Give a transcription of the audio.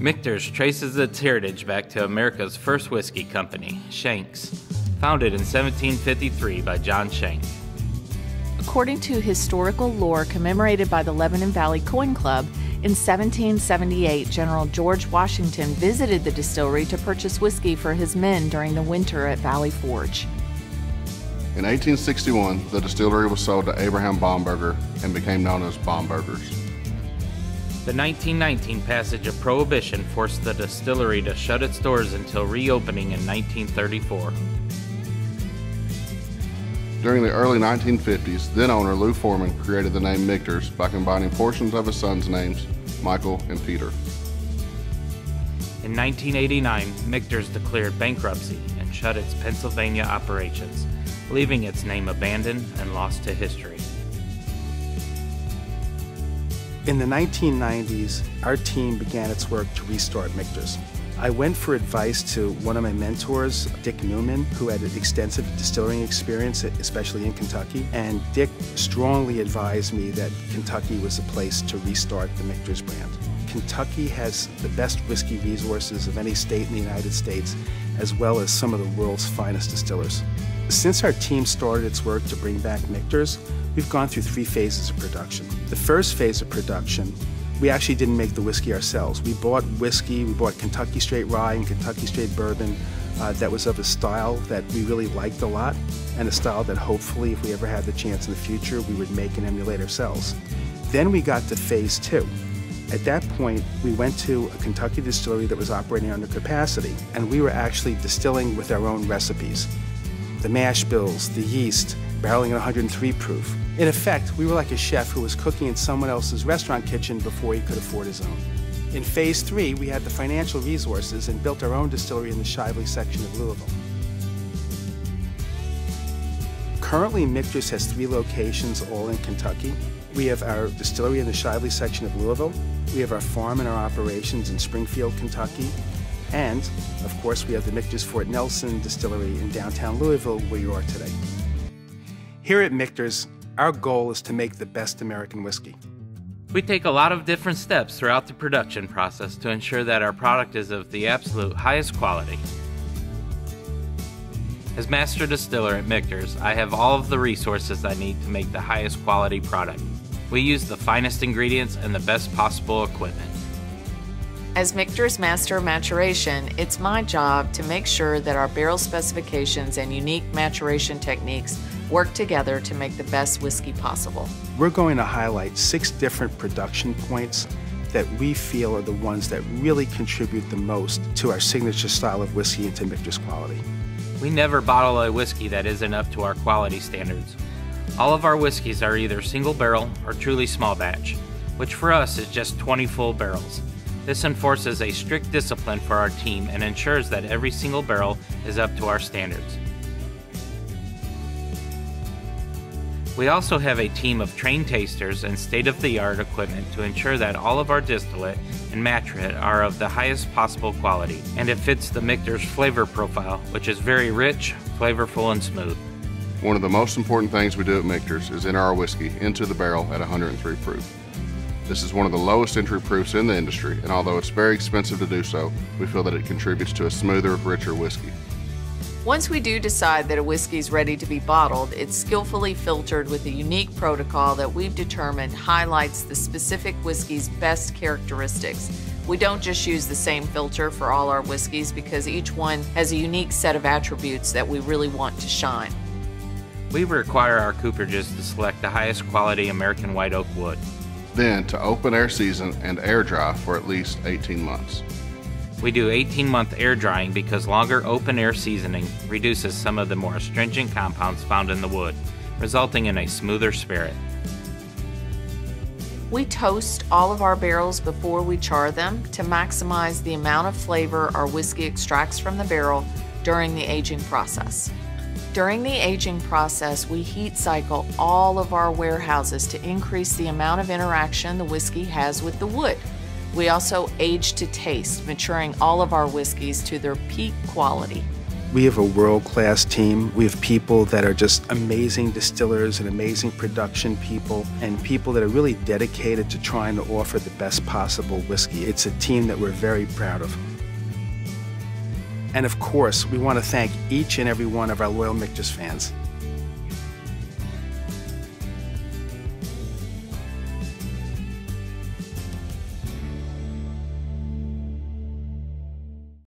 Michter's traces its heritage back to America's first whiskey company, Shank's, founded in 1753 by John Shank. According to historical lore commemorated by the Lebanon Valley Coin Club, in 1778, General George Washington visited the distillery to purchase whiskey for his men during the winter at Valley Forge. In 1861, the distillery was sold to Abraham Baumberger and became known as Baumberger's. The 1919 passage of Prohibition forced the distillery to shut its doors until reopening in 1934. During the early 1950s, then-owner Lou Foreman created the name Michter's by combining portions of his sons' names, Michael and Peter. In 1989, Michter's declared bankruptcy and shut its Pennsylvania operations, leaving its name abandoned and lost to history. In the 1990s, our team began its work to restart Michter's. I went for advice to one of my mentors, Dick Newman, who had extensive distilling experience, especially in Kentucky, and Dick strongly advised me that Kentucky was the place to restart the Michter's brand. Kentucky has the best whiskey resources of any state in the United States, as well as some of the world's finest distillers. Since our team started its work to bring back Michter's, we've gone through 3 phases of production. The first phase of production, we actually didn't make the whiskey ourselves. We bought whiskey, we bought Kentucky Straight Rye and Kentucky Straight Bourbon that was of a style that we really liked a lot, and a style that hopefully, if we ever had the chance in the future, we would make and emulate ourselves. Then we got to phase 2. At that point, we went to a Kentucky distillery that was operating under capacity, and we were actually distilling with our own recipes. The mash bills, the yeast, barreling at 103 proof. In effect, we were like a chef who was cooking in someone else's restaurant kitchen before he could afford his own. In phase 3, we had the financial resources and built our own distillery in the Shively section of Louisville. Currently, Michter's has 3 locations, all in Kentucky. We have our distillery in the Shively section of Louisville. We have our farm and our operations in Springfield, Kentucky. And, of course, we have the Michter's Fort Nelson distillery in downtown Louisville, where you are today. Here at Michter's, our goal is to make the best American whiskey. We take a lot of different steps throughout the production process to ensure that our product is of the absolute highest quality. As master distiller at Michter's, I have all of the resources I need to make the highest quality product. We use the finest ingredients and the best possible equipment. As Michter's Master of Maturation, it's my job to make sure that our barrel specifications and unique maturation techniques work together to make the best whiskey possible. We're going to highlight 6 different production points that we feel are the ones that really contribute the most to our signature style of whiskey and to Michter's quality. We never bottle a whiskey that isn't up to our quality standards. All of our whiskeys are either single barrel or truly small batch, which for us is just 20 full barrels. This enforces a strict discipline for our team and ensures that every single barrel is up to our standards. We also have a team of trained tasters and state-of-the-art equipment to ensure that all of our distillate and maturate are of the highest possible quality, and it fits the Michter's flavor profile, which is very rich, flavorful, and smooth. One of the most important things we do at Michter's is enter our whiskey into the barrel at 103 proof. This is one of the lowest entry proofs in the industry, and although it's very expensive to do so, we feel that it contributes to a smoother, richer whiskey. Once we do decide that a whiskey is ready to be bottled, it's skillfully filtered with a unique protocol that we've determined highlights the specific whiskey's best characteristics. We don't just use the same filter for all our whiskeys because each one has a unique set of attributes that we really want to shine. We require our cooperages to select the highest quality American white oak wood. Then to open air season and air dry for at least 18 months. We do 18-month air drying because longer open air seasoning reduces some of the more astringent compounds found in the wood, resulting in a smoother spirit. We toast all of our barrels before we char them to maximize the amount of flavor our whiskey extracts from the barrel during the aging process. During the aging process, we heat cycle all of our warehouses to increase the amount of interaction the whiskey has with the wood. We also age to taste, maturing all of our whiskeys to their peak quality. We have a world-class team. We have people that are just amazing distillers and amazing production people, and people that are really dedicated to trying to offer the best possible whiskey. It's a team that we're very proud of. And of course, we want to thank each and every one of our loyal Michter's fans.